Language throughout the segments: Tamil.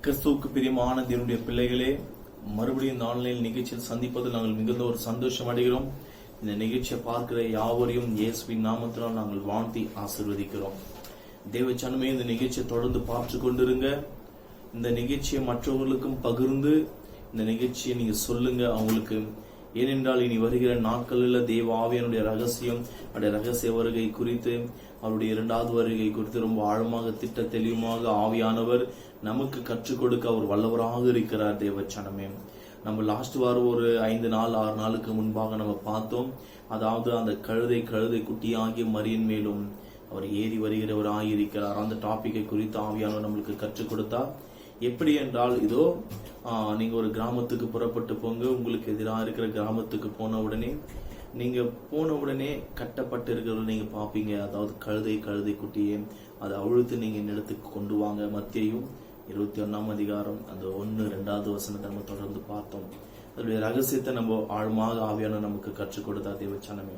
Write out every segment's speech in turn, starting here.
கிறிஸ்துவுக்கு பிரியமான தேவனுடைய பிள்ளைகளே, மறுபடியும் இந்த ஆன்லைன் நிகழ்ச்சியில் சந்திப்பதில் நாங்கள் மிகுந்த ஒரு சந்தோஷம் அடைகிறோம். இந்த நிகழ்ச்சியை பார்க்கிற யாவரையும் இயேசுவின் நாமத்தினால் நாங்கள் வாழ்த்தி ஆசீர்வதிக்கிறோம். தேவ ஜனமே, இந்த நிகழ்ச்சியை தொடர்ந்து பார்த்து கொண்டிருங்க. இந்த நிகழ்ச்சியை மற்றவர்களுக்கும் பகிர்ந்து இந்த நிகழ்ச்சியை நீங்க சொல்லுங்க அவங்களுக்கு. ஏனென்றால் இனி வருகிற நாட்களில் தேவ ஆவியானுடைய ரகசியம், அவருடைய ரகசிய வருகை குறித்து, அவருடைய இரண்டாவது வருகை குறித்து ரொம்ப ஆழமாக திட்ட தெளிவுமாக ஆவியானவர் நமக்கு கற்றுக் கொடுக்க அவர் வல்லவராக இருக்கிறார். தேவச்சனமே, நம்ம லாஸ்ட் வாரம் ஒரு 5 நாள் 6 நாளுக்கு முன்பாக நம்ம பார்த்தோம். அதாவது அந்த கழுதை குட்டியாகிய மரியின் மேலும் அவர் ஏறி வருகிறவராக இருக்கிறார். அந்த டாபிக்கை குறித்து ஆவியானவர் நம்மளுக்கு கற்றுக் கொடுத்தார். எப்படி என்றால், இதோ நீங்க ஒரு கிராமத்துக்கு புறப்பட்டு போங்க. உங்களுக்கு எதிராக இருக்கிற கிராமத்துக்கு போன உடனே கட்டப்பட்டு இருக்கிறத நீங்க பாப்பீங்க. அதாவது கழுதை குட்டியே அதை அழுத்து நீங்க என்னிடத்துக்கு கொண்டு வாங்க. மத்தேயு 21 அதிகாரம் அந்த 1-2 வசனத்தை நம்ம தொடர்ந்து பார்த்தோம். அதனுடைய ரகசியத்தை நம்ம ஆழமாக ஆவியான நமக்கு கற்றுக் கொடுத்தா தேவச்சனமே.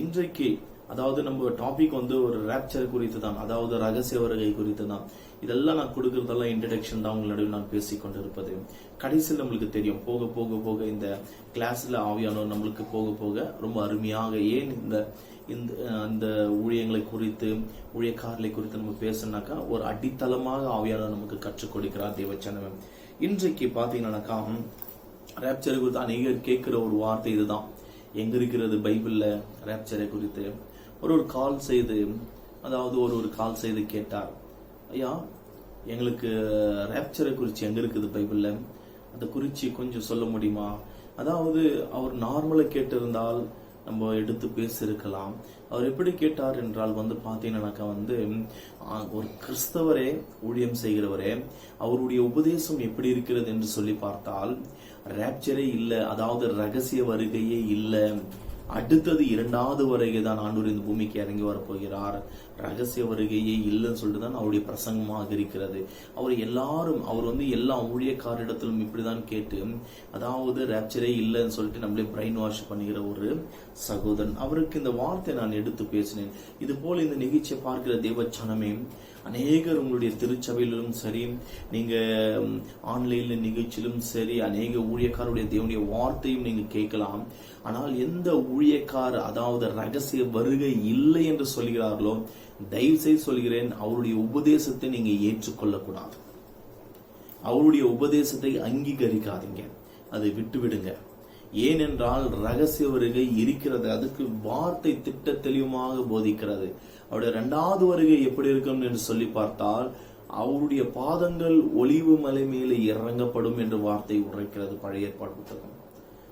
இன்றைக்கு அதாவது நம்ம டாபிக் ஒரு ராப்சர் குறித்து தான், அதாவது ரகசிய வருகை குறித்து தான். இதெல்லாம் நான் கொடுக்கறதெல்லாம் இன்ட்ரடக்ஷன் தான் உங்களுடைய நான் பேசிக்கொண்டு இருப்பது. கடைசியில் நம்மளுக்கு தெரியும், போக போக போக இந்த கிளாஸ்ல ஆவியானவர் நம்மளுக்கு போக போக ரொம்ப அருமையாக ஏன் இந்த ஊழியங்களை குறித்து, ஊழியக்காரர்களை குறித்து நம்ம பேசணும்னாக்கா ஒரு அடித்தளமாக ஆவியானவர் நமக்கு கற்றுக் கொடுக்கிறார் தேவச்சனமே. இன்றைக்கு பாத்தீங்கன்னாக்கா ராப்சரை குறித்து அநேகர் கேட்கிற ஒரு வார்த்தை இதுதான். எங்க இருக்கிறது பைபிள்ல ராப்சரை குறித்து? ஒரு கால் செய்து, அதாவது ஒரு கால் செய்து கேட்டார், ஐயா எங்களுக்கு ராப்சரை குறித்து எங்க இருக்குது பைபிள்ல, அதை குறித்து கொஞ்சம் சொல்ல முடியுமா? அதாவது அவர் நார்மலா கேட்டிருந்தால் நம்ம எடுத்து பேசியிருக்கலாம். அவர் எப்படி கேட்டார் என்றால் பாத்தீங்கன்னாக்கா ஒரு கிறிஸ்தவரே, ஊழியம் செய்கிறவரே, அவருடைய உபதேசம் எப்படி இருக்கிறது என்று சொல்லி பார்த்தால் ராப்சரே இல்ல, அதாவது ரகசிய வருகையே இல்ல, அடுத்தது இரண்டாவது வருகை தான் ஆண்டவர் இந்த பூமிக்கு இறங்கி வரப்போகிறார், ரகசிய வருகையே இல்லைன்னு சொல்லிட்டு தான் அவருடைய பிரசங்கமாக இருக்கிறது. அவர் எல்லா ஊழியக்காரிடத்திலும் இப்படிதான் கேட்டு, அதாவது ராப்சரே இல்லைன்னு சொல்லிட்டு நம்மளே பிரெயின் வாஷ் பண்ணுகிற ஒரு சகோதரன். அவருக்கு இந்த வார்த்தை நான் எடுத்து பேசினேன். இது போல இந்த நிகழ்ச்சியை பார்க்கிற தேவச்சனமே, அநேகர் உங்களுடைய திருச்சபையிலும் சரி, நீங்க ஆன்லைன்ல நிகழ்ச்சியிலும் சரி, அநேக ஊழியக்காரருடைய தேவனுடைய வார்த்தையும் நீங்க கேட்கலாம். ஆனால் எந்த ஊழியக்கார் அதாவது ரகசிய வருகை இல்லை என்று சொல்கிறார்களோ, தயவு செய்து சொல்கிறேன், அவருடைய உபதேசத்தை நீங்க ஏற்றுக்கொள்ளக்கூடாது. அவருடைய உபதேசத்தை அங்கீகரிக்காதீங்க, அதை விட்டுவிடுங்க. ஏனென்றால் ரகசிய வருகை இருக்கிறது, அதுக்கு வார்த்தை திட்ட தெளிவாக போதிக்கிறது. அவருடைய இரண்டாவது வருகை எப்படி இருக்கும் என்று சொல்லி பார்த்தால், அவருடைய பாதங்கள் ஒலிவு மலை மேலே இறங்கப்படும் என்று வார்த்தை உரைக்கிறது பழைய ஏற்பாடு புத்தகம்.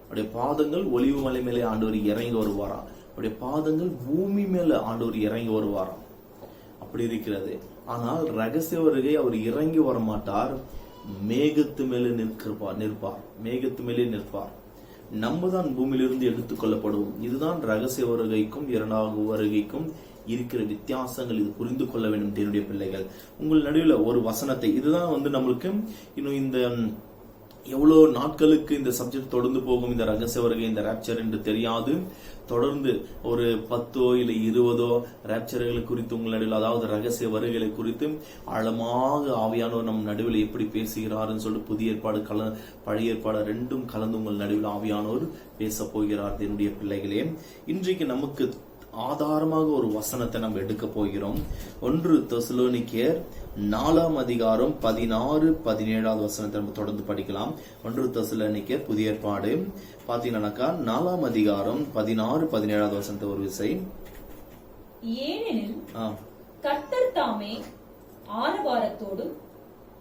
அவருடைய பாதங்கள் ஒலிவு மலை மேலே ஆண்டவர் இறங்கி வருவாராம், அவருடைய பாதங்கள் பூமி மேல ஆண்டவர் இறங்கி வருவாராம், அப்படி இருக்கிறது. ஆனால் ரகசிய வருகை அவர் இறங்கி வரமாட்டார், மேகத்து மேலே நிற்பார், மேகத்து மேலே நிற்பார். நம்ம தான் பூமியிலிருந்து எடுத்துக் கொள்ளப்படுவோம். இதுதான் ரகசிய வருகைக்கும் இரண்டாவது வருகைக்கும் இருக்கிற வித்தியாசங்கள். இது புரிந்து கொள்ள வேண்டும் தேவனுடைய பிள்ளைகள். உங்கள் நடுவில் ஒரு வசனத்தை, இதுதான் நம்மளுக்கு இன்னும் இந்த எவ்வளவு நாட்களுக்கு இந்த சப்ஜெக்ட் தொடர்ந்து போகும், இந்த ரகசிய வருகை, இந்த ராப்சர் என்று தெரியாது. தொடர்ந்து ஒரு 10 இல்லை 20 ராப்சர்களை குறித்து உங்கள் நடுவில், அதாவது ரகசிய வருகைகளை குறித்து ஆழமாக ஆவியானவர் நம் நடுவில் எப்படி பேசுகிறார்னு சொல்லிட்டு புதிய ஏற்பாடு பழைய ஏற்பாடு ரெண்டும் கலந்து உங்கள் நடுவில் ஆவியானவர் பேச போகிறார் என்னுடைய பிள்ளைகளே. இன்றைக்கு நமக்கு ஆதாரமாக ஒரு வசனத்தை நம்ம எடுக்க போகிறோம். 1 தெசலோனிக்கேயர் 4 அதிகாரம் 16-17 வசனத்தை நம்ம தொடர்ந்து படிக்கலாம். 1 தெசலோனிக்கேயர் புதிய ஏற்பாடு பாத்தீங்கன்னாக்கா 4 அதிகாரம் 16-17 வசனத்தை ஒரு விசை. ஏனெனில் கர்த்தர் தாமே ஆரவாரத்தோடும்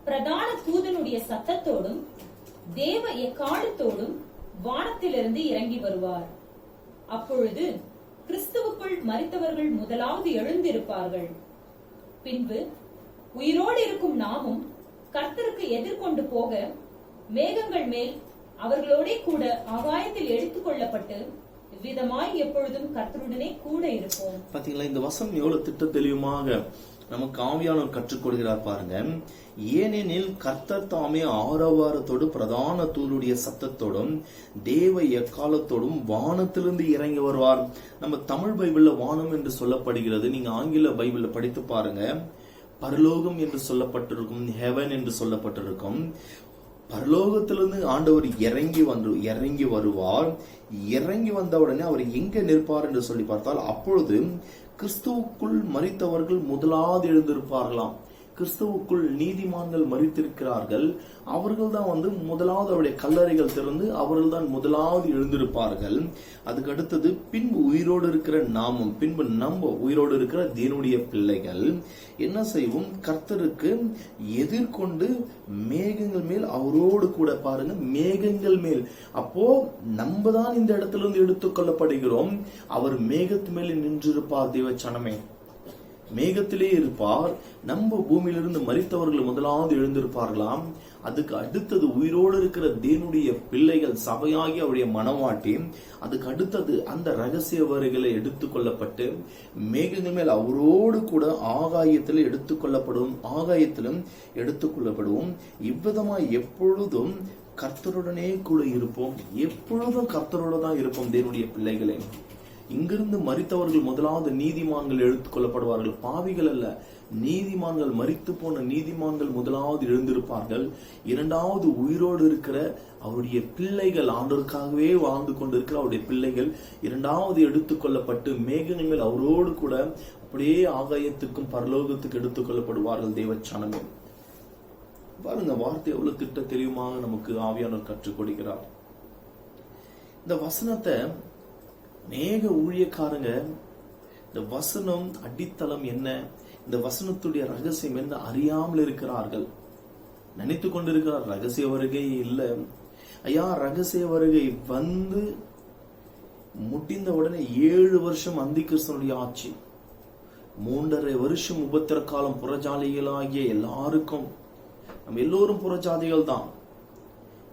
பிரதான தூதனுடைய சத்தத்தோடும் தேவ எக்காலத்தோடும் வானத்திலிருந்து இறங்கி வருவார். அப்பொழுது கிறிஸ்துவுக்குள் மரித்தவர்கள் முதலாவது எழுந்திருப்பார்கள். பின்பு உயிரோடு இருக்கும் நாமும் கர்த்தருக்கு எதிர்கொண்டு போக மேகங்கள் மேல் அவர்களோட கூட ஆகாயத்தில் எடுத்துக் கொள்ளப்பட்டு விதமாய் எப்பொழுதும் கர்த்தருடனே கூட இருப்போம். பாத்தீங்களா, இந்த வசனம் எவ்வளவு திட்ட தெளிவுமாக நமக்கு ஆவியானவர் கற்றுக் கொடுக்கிறார் பாருங்க. ஏனெனில் கர்த்தர் தாமே ஆரவாரத்தோடு பிரதான தூதனுடைய சத்தத்தோடும் தேவ எக்காலத்தோடும் வானத்திலிருந்து இறங்கி வருவார். நம்ம தமிழ் பைபிள்ல வானம் என்று சொல்லப்படுகிறது. நீங்க ஆங்கில பைபிள்ல படித்து பாருங்க, பரலோகம் என்று சொல்லப்பட்டிருக்கும், ஹெவன் என்று சொல்லப்பட்டிருக்கும். பரலோகத்திலிருந்து ஆண்டவர் இறங்கி வருவார். இறங்கி வந்த உடனே அவர் எங்க நிற்பார் என்று சொல்லி பார்த்தால், அப்பொழுது கிறிஸ்துவுக்குள் மரித்தவர்கள் முதலாவது எழுந்திருப்பார்களாம். கிறிஸ்துவுக்குள் நீதிமான்கள் மரித்திருக்கிறார்கள், அவர்கள் தான் முதலாவது அவருடைய கல்லறைகள் திறந்து அவர்கள் தான் முதலாவது எழுந்திருப்பார்கள். அதுக்கு அடுத்தது பின்பு உயிரோடு இருக்கிற நாமும், பின்பு நம்ம உயிரோடு இருக்கிற தேவனுடைய பிள்ளைகள் என்ன செய்வோம், கர்த்தருக்கு எதிர்கொண்டு மேகங்கள் மேல் அவரோடு கூட, பாருங்க, மேகங்கள் மேல். அப்போ நம்ம தான் இந்த இடத்துல இருந்து எடுத்துக்கொள்ளப்படுகிறோம். அவர் மேகத்து மேல் நின்றிருப்பார். தேவச்சனமே, மேகத்திலே இருப்பார். நம்ம பூமியிலிருந்து மரித்தவர்கள் முதலாவது எழுந்திருப்பார்களாம். அதுக்கு அடுத்தது உயிரோடு இருக்கிற தேவனுடைய பிள்ளைகள், சபையாகி அவருடைய மனவாட்டி. அதுக்கு அடுத்தது அந்த ரகசிய வருகளை எடுத்துக்கொள்ளப்பட்டு மேகங்கள் மேல் அவரோடு கூட ஆகாயத்தில் ஆகாயத்திலும் எடுத்துக்கொள்ளப்படுவோம். இவ்விதமாய் எப்பொழுதும் கர்த்தருடனே கூட இருப்போம். எப்பொழுதும் கர்த்தரோட தான் இருப்போம் தேவனுடைய பிள்ளைகளே. இங்கிருந்து மரித்தவர்கள் முதலாவது நீதிமான்கள் எடுத்துக்கொள்ளப்படுவார்கள். பாவிகள் அல்ல, நீதிமான்கள், மரித்து போன நீதிமான்கள் முதலாவது எழுந்திருப்பார்கள். இரண்டாவது உயிரோடு இருக்கிற அவருடைய பிள்ளைகள், ஆண்டவருக்காகவே வாழ்ந்து கொண்டிருக்கிற அவருடைய பிள்ளைகள் இரண்டாவது எடுத்துக்கொள்ளப்பட்டு மேகங்கள் மேல் அவரோடு கூட அப்படியே ஆகாயத்துக்கும் பரலோகத்துக்கு எடுத்துக்கொள்ளப்படுவார்கள். தேவச்சனமே, பாருங்க, வார்த்தை எவ்வளவு திட்ட தெரியுமாக நமக்கு ஆவியானவர் கற்றுக் கொடுக்கிறார். இந்த வசனத்தை அநேக ஊழியக்காரங்க, இந்த வசனம் அடித்தளம் என்ன, இந்த வசனத்துடைய ரகசியம் என்ன அறியாமல் இருக்கிறார்கள். நினைத்து கொண்டிருக்கிறார் ரகசிய வருகை இல்லை. ஐயா, ரகசிய வருகை முடிந்த உடனே 7 வருஷம் அந்தி கிறிஸ்தனுடைய ஆட்சி, 3.5 வருஷம் உபத்திர காலம். புறஜாதிகளாகிய எல்லாருக்கும், நம்ம எல்லோரும் புறஜாதிகள் தான்,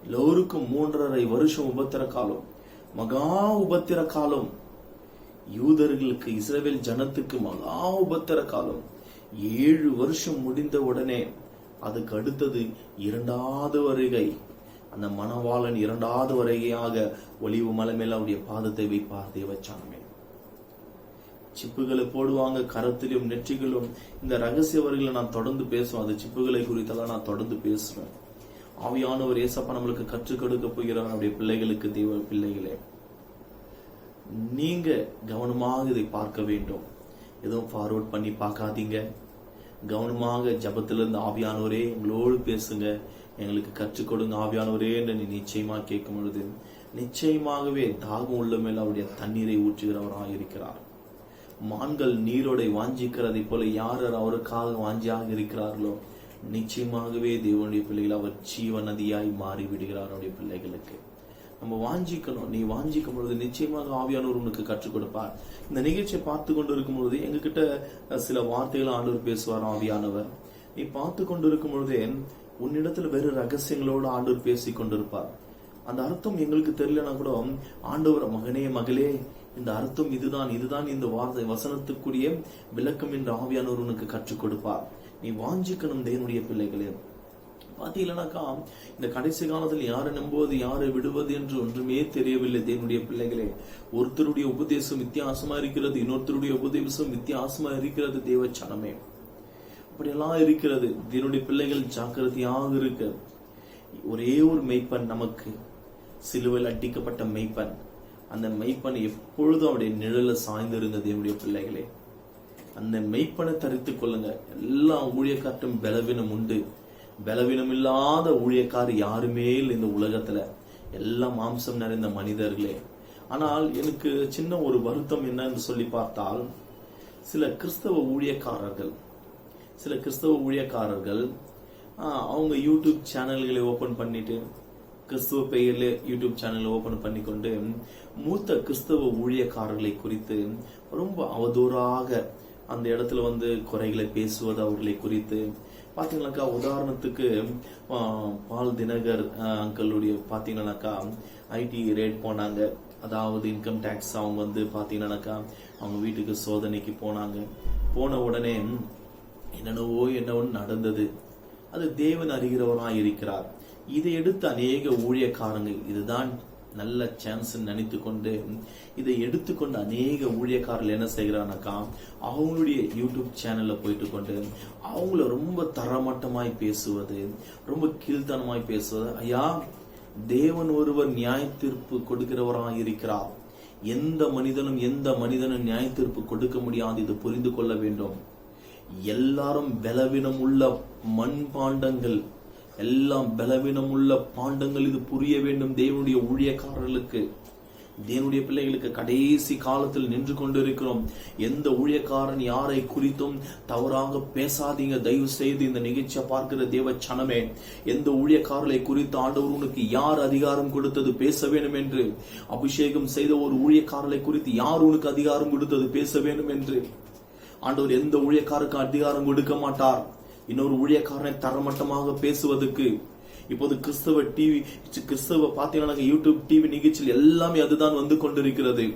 எல்லோருக்கும் 3.5 வருஷம் உபத்திர காலம், மகா உபத்திர காலம். யூதர்களுக்கு, இஸ்ரவேல் ஜனத்துக்கு மகா உபத்திர காலம். 7 வருஷம் முடிந்த உடனே அதுக்கு அடுத்தது 2வது வருகை. அந்த மணவாளன் 2வது வருகையாக ஒலிவு மலை மேல அவருடைய பாதத்தை வைப்பார். தேவச்சனமே, சிப்புகளை போடுவாங்க கரத்திலும் நெற்றிகளும். இந்த ரகசிய வருகையில நான் தொடர்ந்து பேசுவேன். அது சிப்புகளை குறித்தெல்லாம் நான் தொடர்ந்து பேசுவேன். ஆவியானவர் ஏசப்பா நம்மளுக்கு கற்றுக் கொடுக்க போகிறார். நம்முடைய பிள்ளைகளுக்கு, தெய்வ பிள்ளைகளே, நீங்க கவனமாக இதை பார்க்க வேண்டும். எதுவும் ஃபார்வர்ட் பண்ணி பார்க்காதீங்க. கவனமாக ஜபத்திலிருந்து ஆவியானவரே எங்களோடு பேசுங்க, எங்களுக்கு கற்றுக் கொடுங்க ஆவியானவரே என்று நீ நிச்சயமா கேட்கும் பொழுது நிச்சயமாகவே தாகம் உள்ள மேல் அவருடைய தண்ணீரை ஊற்றுகிறவராக இருக்கிறார். மான்கள் நீரோடை வாஞ்சிக்கிறதை போல யார் அவருக்காக வாஞ்சியாக இருக்கிறார்களோ நிச்சயமாகவே தேவனுடைய பிள்ளைகள் அவர் ஜீவ நதியாய் மாறி விடுகிறார். அவருடைய பிள்ளைகளுக்கு நம்ம வாஞ்சிக்கணும். நீ வாஞ்சிக்கும் பொழுது நிச்சயமாக ஆவியானவர் உனக்கு கற்றுக் கொடுப்பார். இந்த நிகழ்ச்சியை பார்த்து கொண்டு இருக்கும் பொழுது எங்ககிட்ட சில வார்த்தைகள் ஆண்டவர் பேசுவார். ஆவியானவர் நீ பார்த்து கொண்டு இருக்கும் பொழுதே உன்னிடத்துல வேறு ரகசியங்களோடு ஆண்டவர் பேசி கொண்டிருப்பார். அந்த அர்த்தம் எங்களுக்கு தெரியலனா கூட ஆண்டவர், மகனே மகளே, இந்த அர்த்தம் இதுதான் இந்த வார்த்தை வசனத்துக்குரிய விளக்கம் என்று ஆவியானவர் உனக்கு கற்றுக் கொடுப்பார். நீ வாஞ்சிக்கணும் தேவனுடைய பிள்ளைகளே. பாத்தீங்கன்னாக்கா இந்த கடைசி காலத்தில் யாரை நம்புவது யாரை விடுவது என்று ஒன்றுமே தெரியவில்லை. தேவனுடைய பிள்ளைகளே, ஒருத்தருடைய உபதேசம் வித்தியாசமா இருக்கிறது, இன்னொருத்தருடைய உபதேசம் வித்தியாசமா இருக்கிறது. தேவச்சனமே, அப்படியெல்லாம் இருக்கிறது. தேவனுடைய பிள்ளைகள் ஜாக்கிரதையாக இருக்க. ஒரே ஒரு மெய்ப்பன் நமக்கு, சிலுவையில் அடிக்கப்பட்ட மெய்ப்பன். அந்த மெய்ப்பன் எப்பொழுதும் அவருடைய நிழல சாய்ந்திருங்க. தேவனுடைய பிள்ளைகளே, அந்த மெய்ப்பனை தரித்துக் கொள்ளுங்க. எல்லா ஊழியக்காற்றும் பலவீனம் உண்டு. பலவீனம் இல்லாத ஊழியக்கார் யாருமே இல்லை இந்த உலகத்துல. எல்லாம் மாம்சம் நிறைந்த மனிதர்களே. ஆனால் எனக்கு சின்ன ஒரு வருத்தம் என்னன்னு சொல்லி பார்த்தால், சில கிறிஸ்தவ ஊழியக்காரர்கள் அவங்க யூடியூப் சேனல்களை ஓபன் பண்ணிட்டு, கிறிஸ்துவ பெயர்ல யூடியூப் சேனல் ஓபன் பண்ணிக்கொண்டு மூத்த கிறிஸ்தவ ஊழியக்காரர்களை குறித்து ரொம்ப அவதூறாக அந்த இடத்துல குறைகளை பேசுவது அவர்களை குறித்து. பாத்தீங்கன்னாக்கா, உதாரணத்துக்கு பால் தினகர் அங்கிளுடைய பாத்தீங்கன்னாக்கா ஐடி ரேட் போனாங்க. அதாவது இன்கம் டாக்ஸ் அவங்க பாத்தீங்கன்னாக்கா அவங்க வீட்டுக்கு சோதனைக்கு போனாங்க. போன உடனே என்னவோ நடந்தது. அது தேவன் அறிகிறவராய் இருக்கிறார். இதை எடுத்து அநேக ஊழியக்காரங்க இதுதான் நல்ல சான்ஸ் நினைத்து கொண்டு இதை எடுத்துக்கொண்டு அநேக ஊழியக்காரர்கள் என்ன செய்கிறானாக்கா, அவங்களுடைய யூடியூப் சேனல்ல போயிட்டு கொண்டு அவங்கள ரொம்ப தரமட்டமாய் பேசுவது, ரொம்ப கீழ்த்தனமாய் பேசுவது. ஐயா, தேவன் ஒருவர் நியாய தீர்ப்பு கொடுக்கிறவராக இருக்கிறார். எந்த மனிதனும் நியாய தீர்ப்பு கொடுக்க முடியாது. இது புரிந்து கொள்ள வேண்டும். எல்லாரும் பலவீனம் உள்ள மண்பாண்டங்கள், எல்லாம் பலவீனம் உள்ள பாண்டங்கள். இது புரிய வேண்டும் தேவனுடைய ஊழியக்காரர்களுக்கு, தேவனுடைய பிள்ளைகளுக்கு. கடைசி காலத்தில் நின்று கொண்டிருக்கிறோம். எந்த ஊழியக்காரன் யாரை குறித்தும் தவறாக பேசாதீங்க தயவு செய்து. இந்த நிகழ்ச்சியை பார்க்கிற தேவ சனமே, எந்த ஊழியக்காரர்களை குறித்து ஆண்டவர் உனக்கு யார் அதிகாரம் கொடுத்தது பேச வேண்டும் என்று, அபிஷேகம் செய்த ஒரு ஊழியக்காரர்களை குறித்து யார் உனக்கு அதிகாரம் கொடுத்தது பேச வேண்டும் என்று, ஆண்டவர் எந்த ஊழியக்காரருக்கு அதிகாரம் கொடுக்க மாட்டார் இன்னொரு ஊழியக்காரனை தரமட்டமாக பேசுவதற்கு. இப்போது கிறிஸ்தவ பாத்தீங்கன்னா யூடியூப் டிவி நிகழ்ச்சியில் எல்லாமே அதுதான் வந்து கொண்டிருக்கிறது.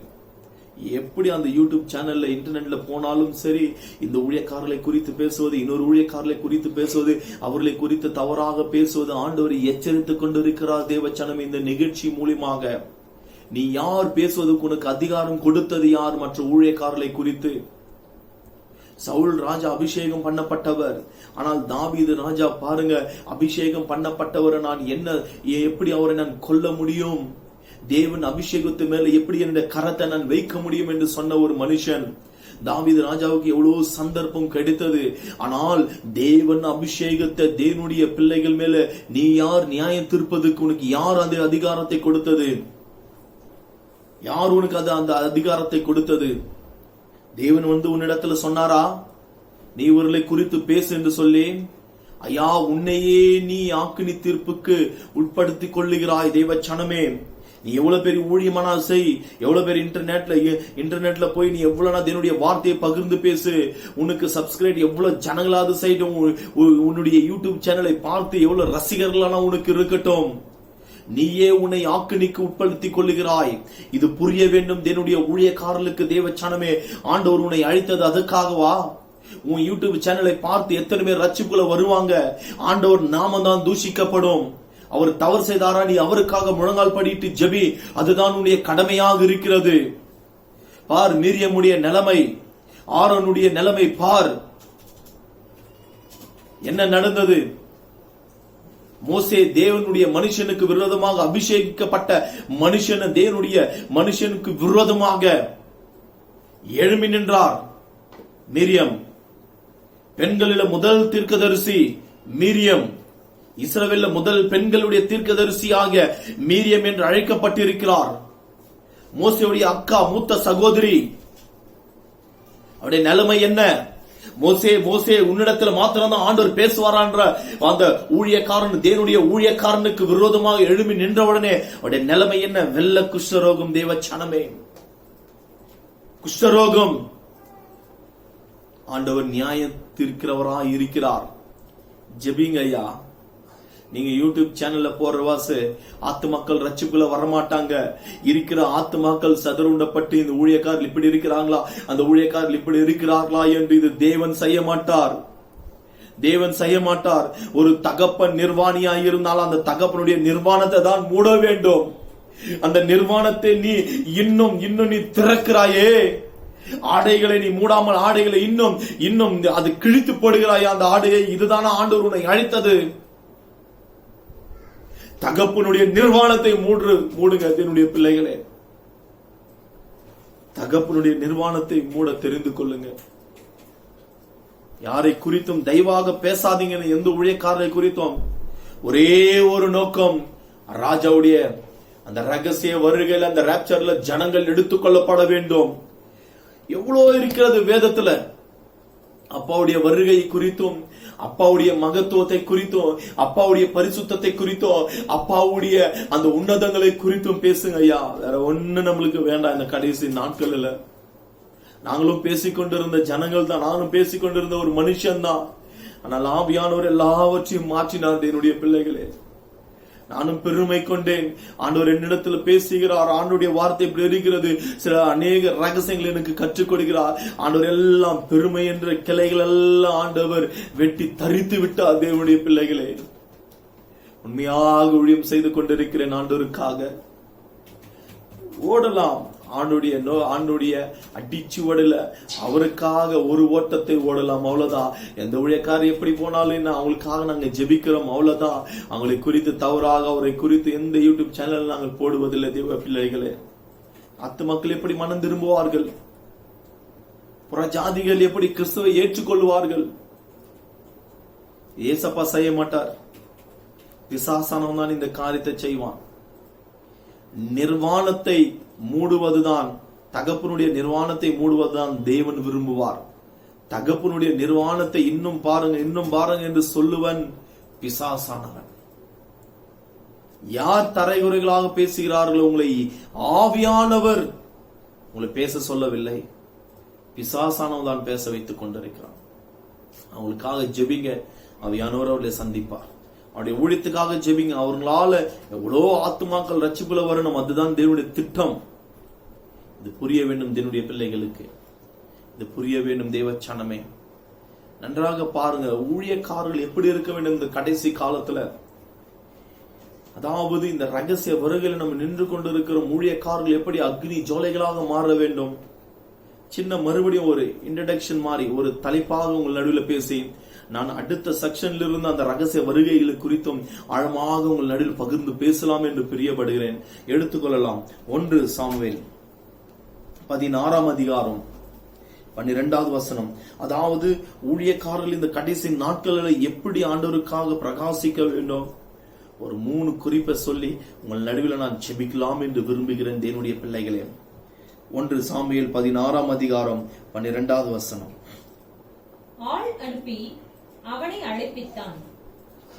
எப்படி அந்த யூடியூப் சேனல்ல இன்டர்நெட்ல போனாலும் சரி, இந்த ஊழியக்காரர்களை குறித்து பேசுவது, இன்னொரு ஊழியக்காரர்களை குறித்து பேசுவது, அவர்களை குறித்து தவறாக பேசுவது, ஆண்டவரை எச்சரித்துக் கொண்டிருக்கிறார் தேவச்சனம். இந்த நிகழ்ச்சி மூலமாக நீ யார் பேசுவதற்கு உனக்கு அதிகாரம் கொடுத்தது யார்? மற்ற ஊழியக்காரர்களை குறித்து. சவுல் ராஜா அபிஷேகம் பண்ணப்பட்டவர். ஆனால் தாவீது ராஜா பாருங்க, அபிஷேகம் பண்ணப்பட்டவரை நான் எப்படி அவரை நான் கொல்ல முடியும்? தேவன் அபிஷேகத்து மேல எப்படி என்னுடைய கரத்தை நான் வைக்க முடியும் என்று சொன்ன ஒரு மனுஷன். தாவீது ராஜாவுக்கு எவ்வளவு சந்தர்ப்பம் கிடைத்தது. ஆனால் தேவன் அபிஷேகத்தை தேவனுடைய பிள்ளைகள் மேல நீ யார்? நியாயம் தீர்ப்பதற்கு உனக்கு யார் அந்த அதிகாரத்தை கொடுத்தது? யார் உனக்கு அந்த அதிகாரத்தை கொடுத்தது? தேவன் வந்து உன்னிடத்துல சொன்னாரா, நீ இவர்களை குறித்து பேசு என்று சொல்லி? ஐயா, உன்னையே நீ ஆக்கினி தீர்ப்புக்கு உட்படுத்திக் கொள்ளுகிறாய் தேவச்சனமே. நீ எவ்வளவு பெரிய ஊழியமானா செய், எவ்வளவு பேர் இன்டர்நெட்ல போய் நீ எவ்வளவு தேவனுடைய வார்த்தையை பகிர்ந்து பேசு. உனக்கு சப்ஸ்கிரைப் எவ்வளவு ஜனங்களாவது செய்யட்டும். உன்னுடைய யூடியூப் சேனலை பார்த்து எவ்வளவு ரசிகர்களான உனக்கு இருக்கட்டும். நீயே உன்னை ஆக்கினிக்கு உட்படுத்திக் கொள்ளுகிறாய். இது புரிய வேண்டும் தேவனுடைய ஊழியக்காரர்களுக்கு தேவச்சனமே. ஆண்டவர் உன்னை அழைத்தது அதுக்காகவா? உன் யூடியூப் சேனலை பார்த்து எத்தனை பேர் ரட்சிப்புக்குள்ள வருவாங்க? ஆண்டவர் நாமம் தான் தூஷிக்கப்படும். அவர் தவறு செய்தாரா, நீ அவருக்காக முழங்கால் படிட்டு ஜெபி. அதுதான் உன்னுடைய கடமையாக இருக்கிறது. பார் மிரியமுடைய நிலைமை, ஆரோனுடைய நிலைமை பார். என்ன நடந்தது? மோசே தேவனுடைய மனுஷனுக்கு விரோதமாக அபிஷேகிக்கப்பட்ட தேவனுடைய மனுஷனுக்கு விரோதமாக எழும்பி நின்றார். மிரியம் பெண்களில் முதல் தீர்க்கதரிசி மிரியம், இஸ்ரவேல்ல முதல் பெண்களுடைய தீர்க்கதரிசியாக மிரியம் என்று அழைக்கப்பட்டிருக்கிறார். மோசேயுடைய அக்கா, மூத்த சகோதரி. அவருடைய நிலைமை என்ன? மோசே உன்னிடத்துல மாத்திரம்தான் ஆண்டவர் பேசுவாரான்ற அந்த ஊழியக்காரன், தேவனுடைய ஊழியக்காரனுக்கு விரோதமாக எழும்பி நின்றவுடனே அவருடைய நிலைமை என்ன? வெள்ள குஷ்டரோகம் தேவச்சனமே, குஷ்டரோகம். ஆண்டவர் நியாயம் தீர்க்கிறவராய் இருக்கிறார். ஜெபிங்க ஐயா. நீங்க யூடியூப் சேனல்ல போற வாசு ஆத்து மக்கள் ரட்சிப்புல வரமாட்டாங்க. இருக்கிற ஆத்து மக்கள் சதுருண்டப்பட்டு இந்த ஊழியக்காரர்கள் இப்படி இருக்கிறாங்களா, அந்த ஊழியக்காரர்கள் இப்படி இருக்கிறார்களா என்று இது தேவன் செய்ய மாட்டார். தேவன் செய்ய மாட்டார். ஒரு தகப்பன் நிர்வாணியாய் இருந்தால் அந்த தகப்பனுடைய நிர்வாணத்தை தான் மூட வேண்டும். அந்த நிர்வாணத்தை நீ இன்னும் நீ திறக்கிறாயே, ஆடைகளை நீ மூடாமல் ஆடைகளை இன்னும் அது கிழித்து போடுகிறாயா அந்த ஆடையை? இதுதான ஆண்டவர் உன்னை அழைத்தது? தகப்பனுடைய நிர்வாணத்தை மூடுங்க என்னுடைய பிள்ளைகளே. தகப்பனுடைய நிர்வாணத்தை மூட தெரிந்து கொள்ளுங்க. யாரை குறித்தும் தயவாக பேசாதீங்க. எந்த ஊழியக்காரரை குறித்தும் ஒரே ஒரு நோக்கம், ராஜாவுடைய அந்த ரகசிய வருகையில் அந்த ராப்சர்ல ஜனங்கள் எடுத்துக்கொள்ளப்பட வேண்டும். எவ்வளவு இருக்கிறது வேதத்துல. அப்பாவுடைய வருகை குறித்தும், அப்பாவுடைய மகத்துவத்தை குறித்தும், அப்பாவுடைய பரிசுத்தத்தை குறித்தும், அப்பாவுடைய அந்த உன்னதங்களை குறித்தும் பேசுங்க ஐயா. வேற ஒண்ணு நம்மளுக்கு வேண்டாம். இந்த கடைசி நாட்கள்ல நாங்களும் பேசிக்கொண்டிருந்த ஜனங்கள் தான், நானும் பேசிக்கொண்டிருந்த ஒரு மனுஷன் தான். ஆனால் ஆவியானவர் எல்லாவற்றையும் மாற்றினார் என்னுடைய பிள்ளைகளே. நானும் பெருமை கொண்டேன். ஆண்டவர் என்னிடத்துல பேசுகிறார். ஆண்டவருடைய வார்த்தை இப்படி இருக்கிறது. சில அநேக ரகசியங்கள் எனக்கு கற்றுக் கொடுக்கிறார். ஆண்டவர் எல்லாம் பெருமை என்ற கிளைகள் எல்லாம் ஆண்டவர் வெட்டி தரித்து விட்டார். தேவனுடைய பிள்ளைகளே, உண்மையாக ஊழியம் செய்து கொண்டிருக்கிறேன் ஆண்டவருக்காக. ஓடலாம். ஆண்டுடைய அடிச்சுவடல அவருக்காக ஒரு ஓட்டத்தை ஓடலாம், அவ்வளவுதான். எந்த ஊழியக்காரர் எப்படி போனாலும் என்ன, அவங்களுக்காக நாங்க ஜெபிக்கிறோம், அவ்வளவுதான். அவங்களை குறித்து தவறாக அவரை குறித்து எந்த யூடியூப் சேனல் நாங்கள் போடுவதில்லை. தேவ பிள்ளைகளே, மக்கள் எப்படி மனம் திரும்புவார்கள்? புற ஜாதிகள் எப்படி கிறிஸ்துவை ஏற்றுக்கொள்வார்கள்? ஏசப்பா செய்ய மாட்டார், பிசாசானவன் தான் இந்த காரியத்தை செய்வான். நிர்வாணத்தை மூடுவதுதான், தகப்பனுடைய நிர்வாணத்தை மூடுவதுதான் தேவன் விரும்புவார். தகப்பனுடைய நிர்வாணத்தை இன்னும் பாருங்க என்று சொல்லுவன் பிசாசானவன். யார் தரைகுறைகளாக பேசுகிறார்களோ உங்களை ஆவியானவர் உங்களை பேச சொல்லவில்லை, பிசாசானவன் தான் பேச வைத்துக் கொண்டிருக்கிறான். அவங்களுக்காக ஜெபிங்க, ஆவியானவர் அவர்களை சந்திப்பார். அவருடைய ஊழியத்துக்காக ஜெபிங்க. அவர்களால எவ்வளோ ஆத்துமாக்கள் ரட்சிப்புல வரணும், அதுதான் தேவனுடைய திட்டம். இது புரிய வேண்டும் தேவனுடைய பிள்ளைகளுக்கு, இது புரிய வேண்டும் தேவச்சனமே. நன்றாக பாருங்க, ஊழியக்காரர்கள் எப்படி இருக்க வேண்டும் இந்த கடைசி காலத்துல. அதாவது இந்த ரகசிய வருகையில் நம்ம நின்று கொண்டிருக்கிற ஊழியக்காரர்கள் எப்படி அக்னி ஜோலைகளாக மாற வேண்டும். சின்ன மறுபடியும் ஒரு இன்ட்ரடக்ஷன் மாதிரி ஒரு தலைப்பாக உங்கள் நடுவில் பேசி, நான் அடுத்த செக்ஷன்ல இருந்து அந்த ரகசிய வருகைகளை குறித்தும் ஆழமாக உங்கள் நடுவில் பகிர்ந்து பேசலாம் என்று பிரியப்படுகிறேன். எடுத்துக்கொள்ளலாம். 1 சாமுவேல் 16 அதிகாரம் 12வது வசனம். அதாவது ஊழியக்காரர்கள் இந்த கடைசி நாட்களில் எப்படி ஆண்டவருக்காக பிரகாசிக்க வேண்டும், ஒரு 3 குறிப்பை சொல்லி உங்கள் நடுவில் நான் ஜெபிக்கலாம் என்று விரும்புகிறேன் தேவனுடைய பிள்ளைகளே. 1 சாமுவேல் 16 அதிகாரம் 12வது வசனம். ஆள் அனுப்பி அவனை அழைப்பித்தான்.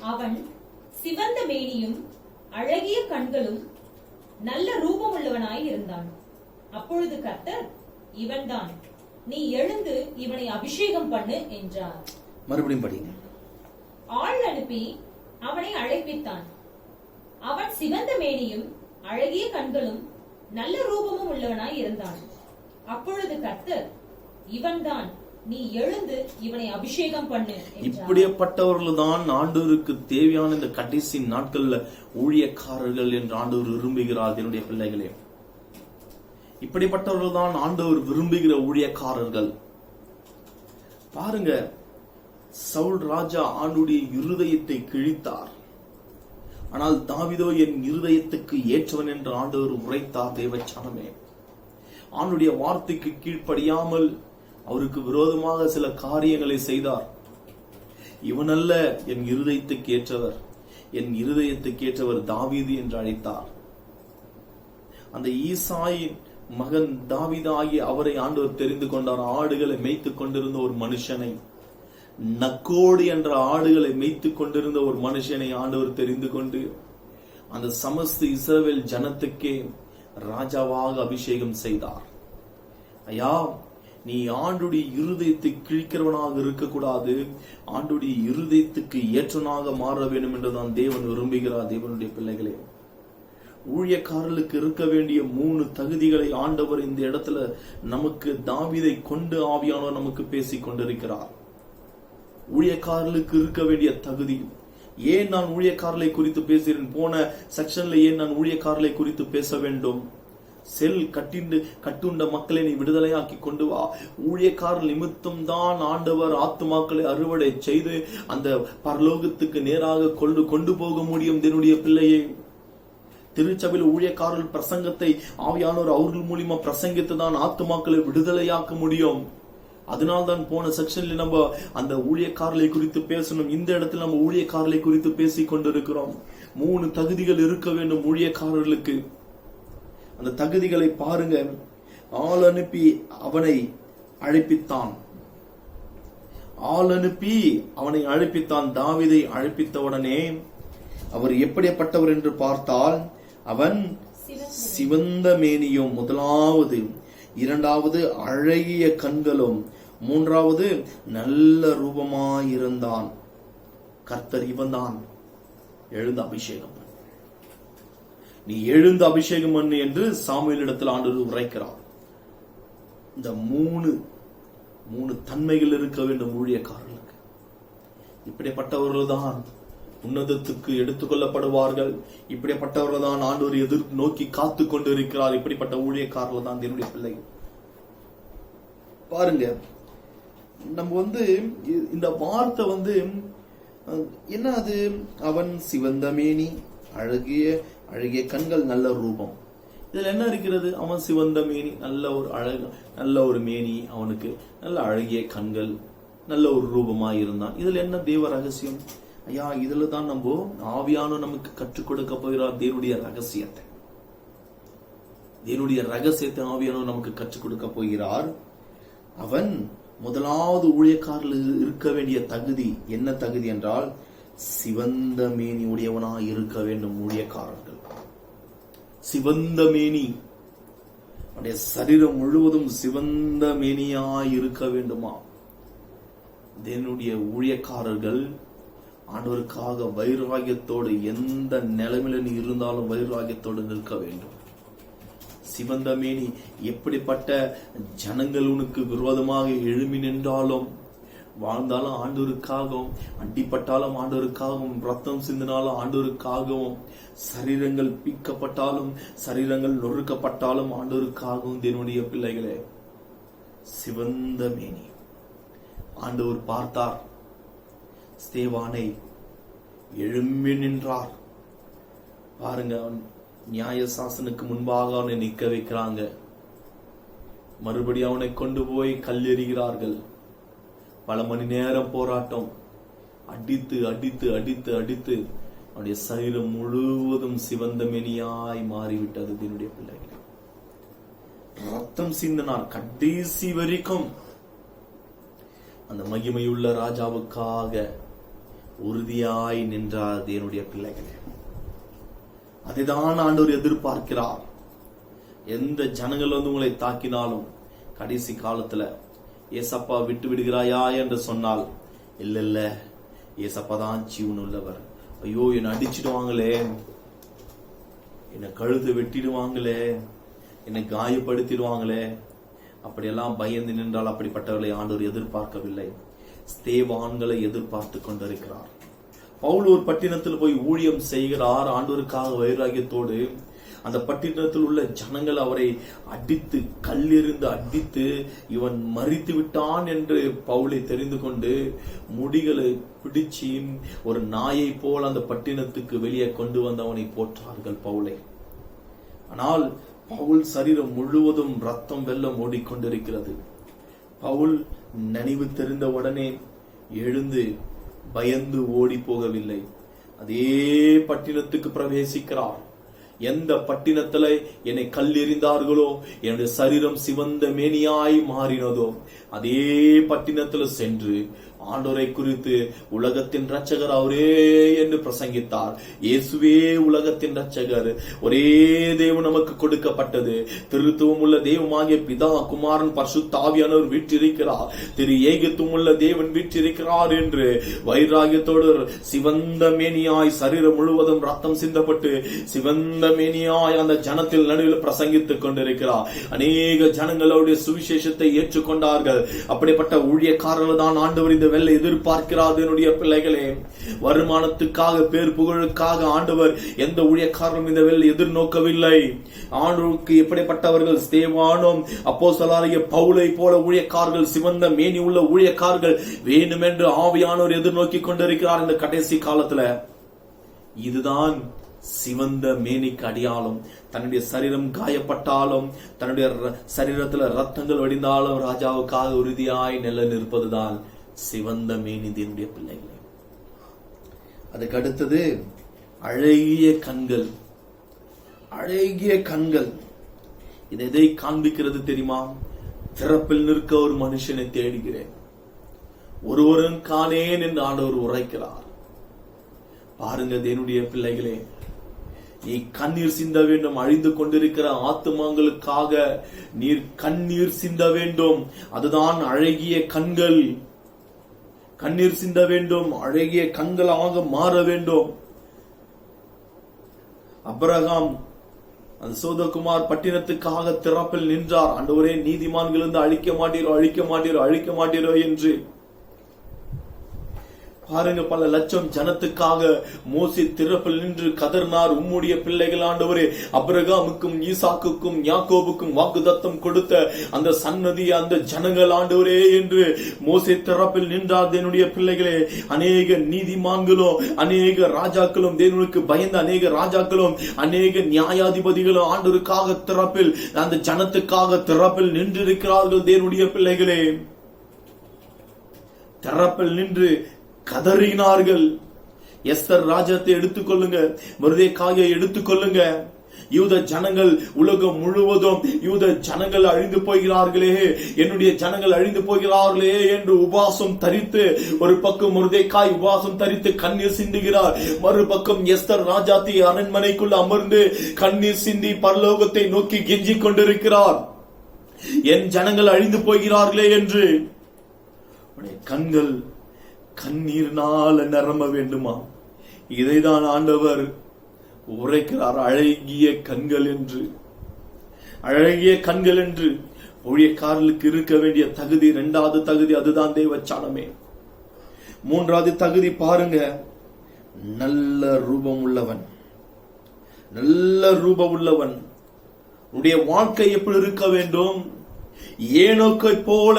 அவன் சிவந்த மேனியும் அழகிய கண்களும் நல்ல ரூபமுள்ளவனாய் இருந்தான். அப்பொழுது கர்த்தர், இவன்தான், நீ எழுந்து இவனை அபிஷேகம் பண்ணு என்றார். மறுபடியும் படிங்க. ஆள் அனுப்பி அவனை அழைப்பித்தான். அவன் சிவந்த மேனியும் அழகிய கண்களும் நல்ல ரூபமும் உள்ளவனாய் இருந்தான். அப்பொழுது கர்த்தர், இவன்தான், நீ எழுந்து இவனை அபிஷேகம் பண்ணு. இப்படிப்பட்டவர்கள் தான் ஆண்டவருக்கு தேவையான இந்த கடைசி நாட்கள்ல ஊழியக்காரர்கள் என்று ஆண்டவர் விரும்புகிறார் என்னுடைய பிள்ளைகளே. இப்படிப்பட்டவர்கள் தான் ஆண்டவர் விரும்புகிற ஊழியக்காரர்கள். பாருங்க, சவுல் ராஜா ஆண்டுடைய இருதயத்தை கிழித்தார். ஆனால் தாவீதோ என் இருதயத்துக்கு ஏற்றவன் என்று ஆண்டவர் உரைத்தார். தேவச்சனமே, ஆண்டுடைய வார்த்தைக்கு கீழ்ப்படியாமல் அவருக்கு விரோதமாக சில காரியங்களை செய்தார். இவனல்ல என் இருதயத்துக்கு ஏற்றவர், என் இருதயத்துக்கு ஏற்றவர் தாவீது என்று அழைத்தார். அந்த ஈசாயின் மகன் தாவீது ஆகிய அவரை ஆண்டவர் தெரிந்து கொண்டார். ஆடுகளை மேய்த்துக் கொண்டிருந்த ஒரு மனுஷனை, நக்கோடு என்ற ஆடுகளை மேய்த்துக் கொண்டிருந்த ஒரு மனுஷனை ஆண்டவர் தெரிந்து கொண்டு அந்த சமஸ்த இஸ்ரவேல் ஜனத்துக்கே ராஜாவாக அபிஷேகம் செய்தார். ஐயா, நீ ஆண்டுடைய இருதயத்தை கிழிக்கிறவனாக இருக்கக்கூடாது, ஆண்டுடைய இருதயத்துக்கு ஏற்றவனாக மாற வேண்டும் என்றுதான் தேவன் விரும்புகிறார். தேவனுடைய பிள்ளைகளே, ஊழியக்காரர்களுக்கு இருக்க வேண்டிய 3 தகுதிகளை ஆண்டவர் இந்த இடத்துல நமக்கு தாவீதை கொண்டு ஆவியானவர் நமக்கு பேசிக் கொண்டிருக்கிறார். ஊழியக்காரர்களுக்கு இருக்க வேண்டிய தகுதி. ஏன் நான் ஊழியக்காரர்களை குறித்து பேசுகிறேன்? போன செக்ஷன்ல ஏன் நான் ஊழியக்காரர்களை குறித்து பேச வேண்டும்? செல் கட்டுண்ட மக்களை நீ விடுதலையாக்கி கொண்டு வா. ஊழியக்காரர் நிமித்தம் தான் ஆண்டவர் ஆத்துமாக்களை அறுவடை செய்து அந்த பரலோகத்துக்கு நேராக கொண்டு போக முடியும். என்னுடைய பிள்ளையே, திருச்சபையில் ஊழியக்காரர்கள் பிரசங்கத்தை ஆவியானவர் அவர்கள் மூலியமா பிரசங்கித்து தான் ஆத்துமாக்களை விடுதலையாக்க முடியும். அதனால்தான் போன செக்ஷன்ல நம்ம அந்த ஊழியக்காரர்களை குறித்து பேசணும். இந்த இடத்துல நம்ம ஊழியக்காரர்களை குறித்து பேசிக் கொண்டிருக்கிறோம். 3 தகுதிகள் இருக்க வேண்டும் ஊழியக்காரர்களுக்கு. அந்த தகுதிகளை பாருங்க. ஆள் அனுப்பி அவனை அழைப்பித்தான். தாவீதை அழைப்பித்தவுடனே அவர் எப்படிப்பட்டவர் என்று பார்த்தால், அவன் சிவந்த மேனியும், முதலாவது, 2வது அழகிய கண்களும், 3வது நல்ல ரூபமாயிருந்தான். கர்த்தர் இவன்தான், எழுந்த அபிஷேகம், நீ எழுந்த அபிஷேகம் பண்ணு என்று சாமுவேலிடத்தில் ஆண்டவர் உரைக்கிறார். இந்த 3 தன்மைகள் இருக்க வேண்டும் ஊழியக்காரர்களுக்கு. இப்படிப்பட்டவர்கள் தான் உன்னதத்துக்கு எடுத்துக்கொள்ளப்படுவார்கள். இப்படிப்பட்டவர்கள் தான் ஆண்டவர் எதிர் நோக்கி காத்து கொண்டு இருக்கிறார். இப்படிப்பட்ட ஊழியக்காரர்கள் தான் என்னுடைய பிள்ளை. பாருங்க, நம்ம இந்த வார்த்தை என்ன அது? அவன் சிவந்த மேனி, அழகிய அழகிய கண்கள், நல்ல ரூபம். இதுல என்ன இருக்கிறது? அவன் சிவந்த மேனி, நல்ல ஒரு மேனி, அவனுக்கு நல்ல அழகிய கண்கள், நல்ல ஒரு ரூபமா இருந்தான். இதுல என்ன தேவ ரகசியம்? ஐயா, இதுல தான் நம்ம ஆவியானவர் நமக்கு கற்றுக் கொடுக்க போகிறார். தேவனுடைய ரகசியத்தை ஆவியானவர் நமக்கு கற்றுக் கொடுக்க போகிறார். அவன் முதலாவது ஊழியக்காரர்கள் இருக்க வேண்டிய தகுதி என்ன தகுதி என்றால், சிவந்த மேனி உடையவனாய் இருக்க வேண்டும். ஊழியக்காரர்கள் சிவந்த மேனி, அவனுடைய சரீரம் முழுவதும் சிவந்த மேனியாய் இருக்க வேண்டுமா? என்னுடைய ஊழியக்காரர்கள் ஆண்டவருக்காக வைராகியத்தோடு, எந்த நிலைமையில நீ இருந்தாலும் வைராகியத்தோடு நிற்க வேண்டும். சிவந்த மேனி. எப்படிப்பட்ட ஜனங்கள் உனக்கு விரோதமாக எழுமி நின்றாலும், வாழ்ந்தாலும் ஆண்டவருக்காகவும், அடிப்பட்டாலும் ஆண்டவருக்காகவும், ரத்தம் சிந்தினாலும் ஆண்டவருக்காகவும், சரீரங்கள் பீக்கப்பட்டாலும் சரீரங்கள் நொறுக்கப்பட்டாலும் ஆண்டவருக்காகவும், தேவனுடைய பிள்ளைகளே, சிவந்த மேனி. ஆண்டவர் பார்த்தார், ஸ்தேவானை எழும்பி நின்றார். பாருங்க, நியாய சாசனுக்கு முன்பாக அவனை நிற்க வைக்கிறாங்க. மறுபடியும் அவனை கொண்டு போய் கல்லெறிகிறார்கள். பல மணி நேரம் போராட்டம். அடித்து அடித்து அடித்து அடித்து அவனுடைய சரீரம் முழுவதும் சிவந்த மேனியாய் மாறிவிட்டது. என்னுடைய பிள்ளைகள், ரத்தம் சிந்தினார் கடைசி வரைக்கும். அந்த மகிமையுள்ள ராஜாவுக்காக உறுதியாய் நின்றார். என்னுடைய பிள்ளைகளே, அதைதான் ஆண்டவர் எதிர்பார்க்கிறார். எந்த ஜனங்கள் உங்களை தாக்கினாலும் கடைசி காலத்துல ஏசப்பா விட்டு விடுகிறாயா என்று சொன்னால், இல்ல ஏசப்பா தான் ஜீவன் உள்ளவர். ஐயோ, என்னை அடிச்சிடுவாங்களே, என்னை கழுத்து வெட்டிடுவாங்களே, என்னை காயப்படுத்திடுவாங்களே, அப்படியெல்லாம் பயந்து நின்றால் அப்படிப்பட்டவர்களை ஆண்டவர் எதிர்பார்க்கவில்லை. ஸ்தேவான்களை எதிர்பார்த்து கொண்டிருக்கிறார். பவுல் ஒரு பட்டினத்தில் போய் ஊழியம் செய்கிறார். ஆண்டவருக்காக வைராகியத்தோடு அந்த பட்டினத்தில் உள்ள ஜனங்கள் அவரை அடித்து, கல்லெறிந்து அடித்து, இவன் மரித்து விட்டான் என்று பவுலை தெரிந்து கொண்டு முடிகளை பிடிச்சி ஒரு நாயை போல் அந்த பட்டினத்துக்கு வெளியே கொண்டு வந்து அவனை போற்றார்கள் பவுலை. ஆனால் பவுல் சரீரம் முழுவதும் ரத்தம் வெள்ளம் ஓடிக்கொண்டிருக்கிறது. பவுல் நினைவு தெரிந்த உடனே எழுந்து பயந்து ஓடி போகவில்லை. அதே பட்டினத்துக்கு பிரவேசிக்கிறார். எந்த பட்டினத்துல என்னை கல்லெறிந்தார்களோ, என்னுடைய சரீரம் சிவந்த மேனியாய் மாறினதோ, அதே பட்டினத்துல சென்று ஆண்டவரை குறித்து உலகத்தின் இரட்சகர் அவரே என்று பிரசங்கித்தார். இயேசுவே உலகத்தின் இரட்சகர், ஒரே தேவன் நமக்கு கொடுக்கப்பட்டது, திருத்துவம் உள்ள தெய்வமாகிய பிதா, குமாரன், பரிசுத்த ஆவியானவர் வீற்றிருக்கிறார், திரு ஏகத்துவம் உள்ள தேவன் வீற்றிருக்கிறார் என்று வைராகியத்தோடு சிவந்த மேனியாய் சரீரம் முழுவதும் ரத்தம் சிந்தப்பட்டு சிவந்த மேனியாய் அந்த ஜனத்தில் நடுவில் பிரசங்கித்துக் கொண்டிருக்கிறார். அநேக ஜனங்களுடைய சுவிசேஷத்தை ஏற்றுக்கொண்டார்கள். அப்படிப்பட்ட ஊழியக்காரர்கள் தான் ஆண்டவர் இந்த வெள்ளை எதிர்பார்க்கிறார். என்னுடைய பிள்ளைகளே, வருமானத்துக்காக, பேர் புகழுக்காக ஆண்டவர் எந்த ஊழியக்காரரும் இந்த வெள்ளை எதிர்நோக்கவில்லை. ஆண்டவருக்கு எப்படிப்பட்டவர்கள்? ஸ்தேவானும் அப்போஸ்தலராகிய பவுலை போல ஊழியக்காரர்கள், சிவந்த மேனி உள்ள ஊழியக்காரர்கள் வேண்டுமென்று ஆவியானவர் எதிர்நோக்கி கொண்டிருக்கிறார் இந்த கடைசி காலத்துல. இதுதான் சிவந்த மேனிக்கு அடையாளம். தன்னுடைய சரீரம் காயப்பட்டாலும், தன்னுடைய சரீரத்துல ரத்தங்கள் வடிந்தாலும் ராஜாவுக்காக உறுதியாய் நிலை நிற்பதுதான் சிவந்த மேனி. என்னுடைய பிள்ளைகளே, அதுக்கு அடுத்தது அழகிய கண்கள். அழகிய கண்கள் இது எதை காண்பிக்கிறது தெரியுமா? திறப்பில் நிற்க ஒரு மனுஷனை தேடுகிறேன், ஒருவரும் காணேன் என்று ஆண்டவர் உரைக்கிறார். பாருங்க என்னுடைய பிள்ளைகளே, நீ கண்ணீர் சிந்த வேண்டும். அழிந்து கொண்டிருக்கிற ஆத்துமாங்களுக்காக நீர் கண்ணீர் சிந்த வேண்டும். அதுதான் அழகிய கண்கள். கண்ணீர் சிந்த வேண்டும், அழகிய கண்களாக மாற வேண்டும். அப்ரஹாம் அந்த சோதகுமார் பட்டினத்துக்காக திறப்பில் நின்றார். ஆண்டவரே, நீதிமான்களிருந்து அழிக்க மாட்டீரோ, அழிக்க மாட்டீரோ, அழிக்க மாட்டீரோ என்று. பாருங்க, பல லட்சம் ஜனத்துக்காக மோசே திறப்பில் நின்று கதறினார். உம்முடைய பிள்ளைகள் ஆண்டவரே, அபிரகாமுக்கும் ஈசாக்குக்கும் யாக்கோபுக்கும் வாக்குத்தத்தம் கொடுத்த அந்த சன்னதி, அந்த ஜனங்கள் ஆண்டவரே என்று மோசே திறப்பில் நின்றார். தேவனுடைய பிள்ளைகளே, அநேக நீதிமான்களும் அநேக ராஜாக்களும், தேவனுக்கு பயந்த அநேக ராஜாக்களும் அநேக நியாயாதிபதிகளும் ஆண்டவருக்காக திறப்பில், அந்த ஜனத்துக்காக திறப்பில் நின்றிருக்கிறார்கள். தேவனுடைய பிள்ளைகளே, திறப்பில் நின்று கதறினார்கள். எஸ்தர் ராஜ்யத்தை எடுத்துக்கொள்ளுங்க, மொர்தெகாயை எடுத்துக்கொள்ளுங்க. யூத ஜனங்கள், உலகம் முழுவதும் யூத ஜனங்கள் அழிந்து போகிறார்களே, என்னுடைய ஜனங்கள் அழிந்து போகிறார்களே என்று உபாசம் தரித்து, ஒரு பக்கம் மொர்தெகாய் உபாசம் தரித்து கண்ணீர் சிந்துகிறார், மறுபக்கம் எஸ்தர் ராஜாத்தி அரண்மனைக்குள் அமர்ந்து கண்ணீர் சிந்தி பரலோகத்தை நோக்கி கெஞ்சிக் கொண்டிருக்கிறார், என் ஜனங்கள் அழிந்து போகிறார்களே என்று. கண்கள் கண்ணீர்னால நிரம்ப வேண்டுமா? இதைதான் ஆண்டவர் உரைக்கிறார், அழகிய கண்கள் என்று. அழகிய கண்கள் என்று ஊழியக்காரர்களுக்கு இருக்க வேண்டிய தகுதி, இரண்டாவது தகுதி அதுதான் தேவச்சானமே. மூன்றாவது தகுதி பாருங்க, நல்ல ரூபம் உள்ளவன். நல்ல ரூபம் உள்ளவன் உடைய வாழ்க்கை எப்படி இருக்க வேண்டும்? ஏனோக்கை போல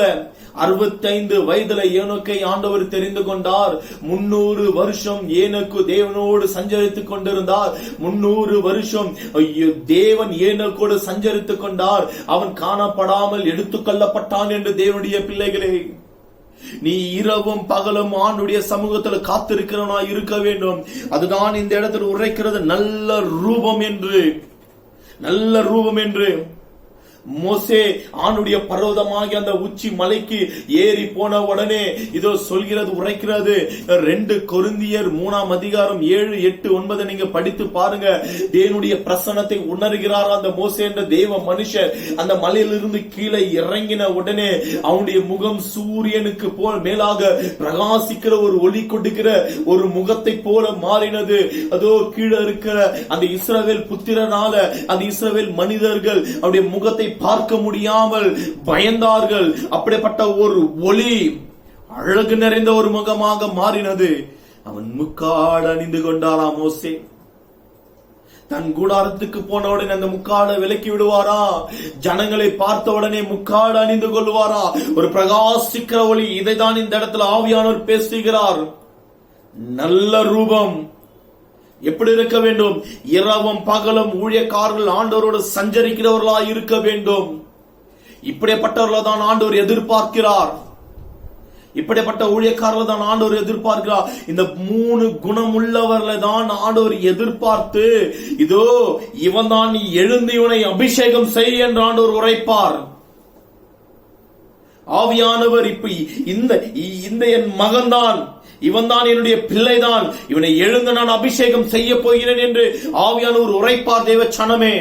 65 வயதுல ஏனோக்கை ஆண்டவர் தெரிந்து கொண்டார். 300 வருஷம் ஏனோக்கு தேவனோடு சஞ்சரித்துக் கொண்டிருந்தார். 300 வருஷம் தேவன் ஏனோக்கோடு சஞ்சரித்துக் கொண்டார். அவன் காணப்படாமல் எடுத்துக் கொள்ளப்பட்டான் என்று தேவனுடைய பிள்ளைகளே, நீ இரவும் பகலும் ஆண்டுடைய சமூகத்தில் காத்திருக்கிறவனா இருக்க வேண்டும். அதுதான் இந்த இடத்தில் உரைக்கிறது, நல்ல ரூபம் என்று. நல்ல ரூபம் என்று. மோசே ஆணுடைய பர்வதமாகிய அந்த உச்சி மலைக்கு ஏறி போன உடனே இதோ சொல்கிறது, உரைக்கிறது. 2 கொரிந்தியர் 3ஆம் அதிகாரம் 7, 8, 9 நீங்க படித்து பாருங்க. தேவனுடைய பிரசன்னத்தை உணர்கிறார் அந்த மோசே என்ற தேவ மனுஷன். அந்த மலையிலிருந்து கீழே இறங்கின உடனே அவனுடைய முகம் சூரியனுக்கு போல் மேலாக பிரகாசிக்கிற ஒரு ஒளி கொடுக்கிற ஒரு முகத்தை போல மாறினது. அதோ கீழே இருக்கிற அந்த இஸ்ரவேல் புத்திரனால அந்த இஸ்ரவேல் மனிதர்கள் அவருடைய முகத்தை பார்க்க முடியாமல் பயந்தார்கள். அப்படிப்பட்ட ஒரு ஒளி அழகு நிறைந்த ஒரு முகமாக மாறினது. அவன் முக்காடு அணிந்து கொண்டாராம் மோசே. தன் கூடாரத்துக்கு போன உடனே அந்த முக்காடை விலக்கி விடுவாரா? ஜனங்களை பார்த்த உடனே முக்காடு அணிந்து கொள்வாரா? ஒரு பிரகாசிக்கிற ஒளி. இதைதான் இந்த இடத்துல ஆவியானவர் பேசுகிறார். நல்ல ரூபம் எப்படி இருக்க வேண்டும்? இரவும் பகலும் ஊழியக்காரர்கள் ஆண்டவரோடு சஞ்சரிக்கிறவர்களா இருக்க வேண்டும். இப்படிப்பட்டவர்கள தான் ஆண்டவர் எதிர்பார்க்கிறார். இப்படிப்பட்ட ஊழியக்காரர்கள் தான் ஆண்டவர் எதிர்பார்க்கிறார். இந்த 3 குணம் உள்ளவர்களை தான் ஆண்டவர் எதிர்பார்த்து, இதோ இவன் தான், நீ எழுந்து இவனை அபிஷேகம் செய் என்று ஆண்டவர் உரைப்பார். ஆவியானவர் இப்ப இந்த என் மகன்தான், இவன் தான் என்னுடைய பிள்ளைதான், இவனை எழுந்து நான் அபிஷேகம் செய்ய போகிறேன் என்று ஆவியானவர் உரைப்பார். தேவச்சனமே,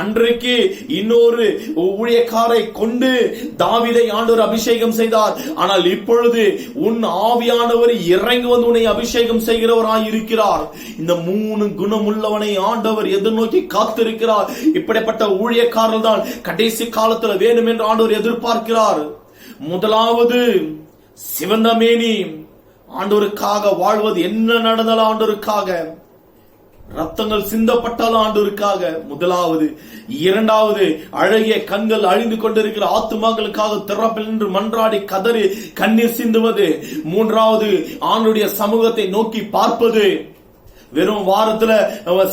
அன்றைக்கு இன்னொரு ஊழியக்காரை கொண்டு தாவீதை ஆண்டவர் அபிஷேகம் செய்தார். ஆனால் இப்பொழுது உன் ஆவியானவர் இறங்கி வந்து உன்னை அபிஷேகம் செய்கிறவராய் இருக்கிறார். இந்த 3 குணம் உள்ளவனை ஆண்டவர் எதிர்நோக்கி காத்திருக்கிறார். இப்படிப்பட்ட ஊழியக்காரர்கள் தான் கடைசி காலத்தில் வேணும் என்று ஆண்டவர் எதிர்பார்க்கிறார். முதலாவது சிவந்த மேனி, ஆண்டவருக்காக வாழ்வது. என்ன நடந்தாலும் ஆண்டவருக்காக, ரத்தங்கள் சிந்தப்பட்டாலும் ஆண்டவருக்காக முதலாவது. இரண்டாவது, அழகிய கண்கள், அழிந்து கொண்டிருக்கிற ஆத்துமாக்களுக்காக திறப்பில் நின்று மன்றாடி கதறி கண்ணீர் சிந்துவது. மூன்றாவது, ஆண்டுடைய சமூகத்தை நோக்கி பார்ப்பது. வெறும் வாரத்துல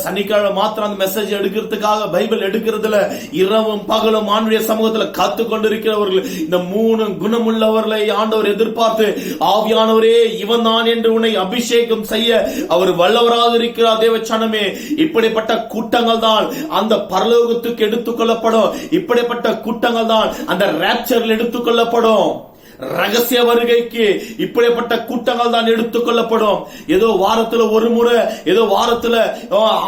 சனிக்கிழமை மாத்திரம் அந்த மெசேஜ் எடுக்கிறதுக்காக பைபிள் எடுக்கிறதுல இரவும் பகலும் ஆண்டுடைய சமூகத்துல காத்து கொண்டிருக்கிறவர்கள். இந்த 3 குணமுள்ளவர்களை ஆண்டவர் எதிர்பார்த்து, ஆவியானவரே இவன் தான் என்று உன்னை அபிஷேகம் செய்ய அவர் வல்லவராக இருக்கிறார். தேவச்சனமே, இப்படிப்பட்ட கூட்டங்கள் தான் அந்த பரலோகத்துக்கு எடுத்துக் கொள்ளப்படும். இப்படிப்பட்ட கூட்டங்கள் தான் அந்த ராப்சர்ல எடுத்துக் கொள்ளப்படும். ரகசிய வருகைக்கு இப்படிப்பட்ட கூட்டங்கள் தான் எடுத்துக் கொள்ளப்படும். ஏதோ வாரத்துல ஒரு முறை, ஏதோ வாரத்துல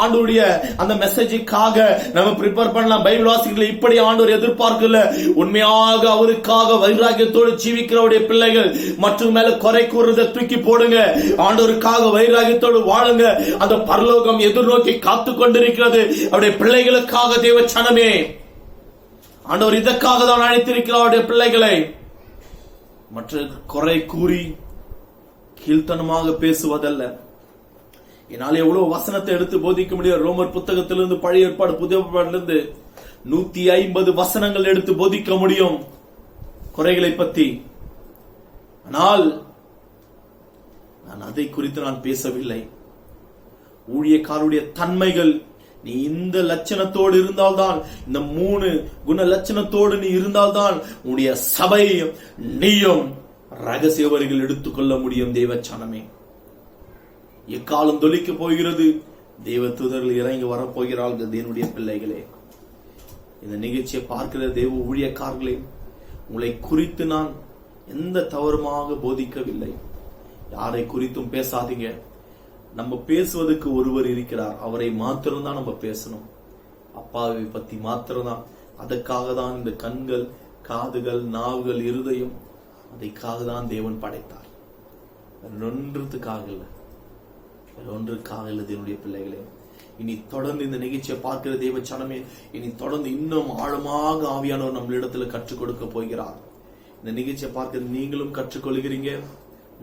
ஆண்டவருடைய அந்த மெசேஜுக்காக நம்ம ப்ரிப்பேர் பண்ணலாம். பைபிள் வாசிக்கல இப்படி ஆண்டவர் எதிர்பார்க்கல. உண்மையாக அவருக்காக வைராகியத்தோடு ஜீவிக்கிறவருடைய பிள்ளைகள் மற்றும் மேல குறை கூறுறதை தூக்கி போடுங்க. ஆண்டவருக்காக வைராகியத்தோடு வாழுங்க. அந்த பரலோகம் எதிர்நோக்கி காத்து கொண்டிருக்கிறது அவருடைய பிள்ளைகளுக்காக. தேவச்சனமே, ஆண்டவர் இதற்காக தான் அழைத்திருக்கிறார் அவருடைய பிள்ளைகளை. மற்ற குறை கூறி கீழ்த்தனமாக பேசுவதல்ல. என்னால எவ்வளவு வசனத்தை எடுத்து போதிக்க முடியும். ரோமர் புத்தகத்திலிருந்து பழைய ஏற்பாடு புதிய ஏற்பாட்டிலிருந்து 150 வசனங்கள் எடுத்து போதிக்க முடியும் குறைகளை பற்றி. ஆனால் நான் அதை குறித்து நான் பேசவில்லை. ஊழியக்காரருடைய தன்மைகள், நீ இந்த லட்சணத்தோடு இருந்தால்தான், இந்த 3 குண லட்சணத்தோடு நீ இருந்தால்தான் உன்னுடைய சபையும் நீயும் ரகசிய வரிகள் எடுத்துக்கொள்ள முடியும். தேவச்சனமே, எக்காலம் தொழிக்க போகிறது. தேவ தூதர்கள் இறங்கி வரப்போகிறார்கள். தேவனுடைய பிள்ளைகளே, இந்த நிகழ்ச்சியை பார்க்கிற தேவ ஊழியக்காரர்களே, உங்களை குறித்து நான் எந்த தவறுமாக போதிக்கவில்லை. யாரை குறித்தும் பேசாதீங்க. நம்ம பேசுவதற்கு ஒருவர் இருக்கிறார், அவரை மாத்திரம்தான் நம்ம பேசணும். அப்பாவை பத்தி மாத்திரம்தான். அதற்காக தான் இந்த கண்கள், காதுகள், நாவுகள், இருதயம், அதற்காக தான் தேவன் படைத்தார். ஒன்றுக்காக இல்லை, ஒன்றுக்காக இல்லை. தேவனுடைய பிள்ளைகளே, இனி தொடர்ந்து இந்த நிகழ்ச்சியை பார்க்கிற தேவ சனமே, இனி தொடர்ந்து இன்னும் ஆழமாக ஆவியானவர் நம்மளிடத்துல கற்றுக் கொடுக்க போகிறார். இந்த நிகழ்ச்சியை பார்க்கிற நீங்களும் கற்றுக்கொள்கிறீங்க,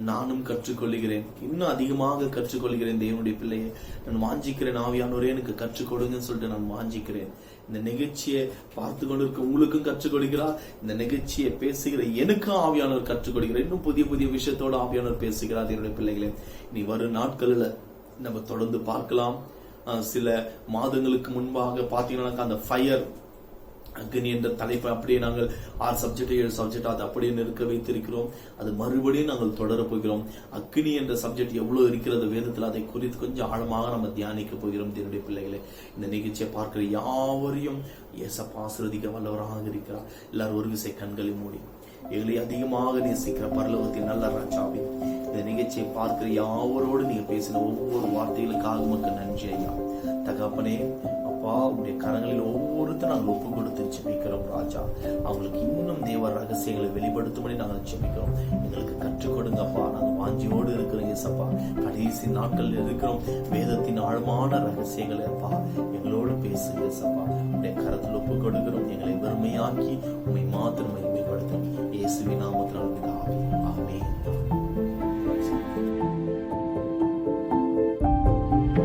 நானும் கற்றுக்கொள்கிறேன். இன்னும் அதிகமாக கற்றுக்கொள்கிறேன். தேவனுடைய பிள்ளையை நான் வாஞ்சிக்கிறேன். ஆவியானவரே எனக்கு கற்றுக் கொடுங்கன்னு சொல்லிட்டு நான் வாஞ்சிக்கிறேன். இந்த நிகழ்ச்சியை பார்த்து கொண்டிருக்க உங்களுக்கும் கற்றுக் கொடுக்கிறார். இந்த நிகழ்ச்சியை பேசுகிற எனக்கும் ஆவியானவர் கற்றுக் கொடுக்கிறார். இன்னும் புதிய புதிய விஷயத்தோட ஆவியானவர் பேசுகிறார். என்னுடைய பிள்ளைகளே, இனி வரும் நாட்களில் நம்ம தொடர்ந்து பார்க்கலாம். சில மாதங்களுக்கு முன்பாக பாத்தீங்கன்னா அந்த ஃபயர் அக்னி என்ற தலைப்பை அப்படியே நாங்கள் 6 சப்ஜெக்ட் 7 சப்ஜெக்ட் அது அப்படியே நிற்க வைத்திருக்கிறோம். அது மறுபடியும் நாங்கள் தொடர போகிறோம். அக்னி என்ற சப்ஜெக்ட் எவ்வளவு இருக்கிறது வேதத்தில், அதை குறித்து கொஞ்சம் ஆழமாக நம்ம தியானிக்க போகிறோம். என்னுடைய பிள்ளைகளை, இந்த நிகழ்ச்சியை பார்க்கிற யாவரையும் ஏசப்பா ஆசீர்வதிக்க வல்லவராக இருக்கிறார். எல்லாரும் ஒரு விசை கண்களை மூடி, எங்களை அதிகமாக நேசிக்கிற பரலோகத்தின் நல்ல ராஜாவே, இந்த நிகழ்ச்சியை பார்க்கிற யாவரோடு நீங்க பேசின ஒவ்வொரு வார்த்தைகளுக்காக உமக்கு நன்றி ஐயா. தகப்பனே, அப்பா, உடைய கரங்களில் ஒவ்வொருத்தரும் நாங்கள் ஒப்பு கொடுத்து ஜெபிக்கிறோம் ராஜா. அவங்களுக்கு இன்னும் தேவ ரகசியங்களை வெளிப்படுத்தும்படி நாங்கள் ஜெபிக்கிறோம். எங்களுக்கு கற்றுக் கொடுங்கப்பா. நாங்கள் வாஞ்சியோடு இருக்கிறோம் ஏசப்பா. கடைசி நாட்கள் இருக்கிறோம். வேதத்தின் ஆழமான ரகசியங்களை அப்பா எங்களோடு பேசுங்க ஏசப்பா. உடைய கரத்தில் ஒப்பு கொடுக்கிறோம். எங்களை வெறுமையாக்கி உண்மை மாத்திரம் மகிமைப்படுத்தும்.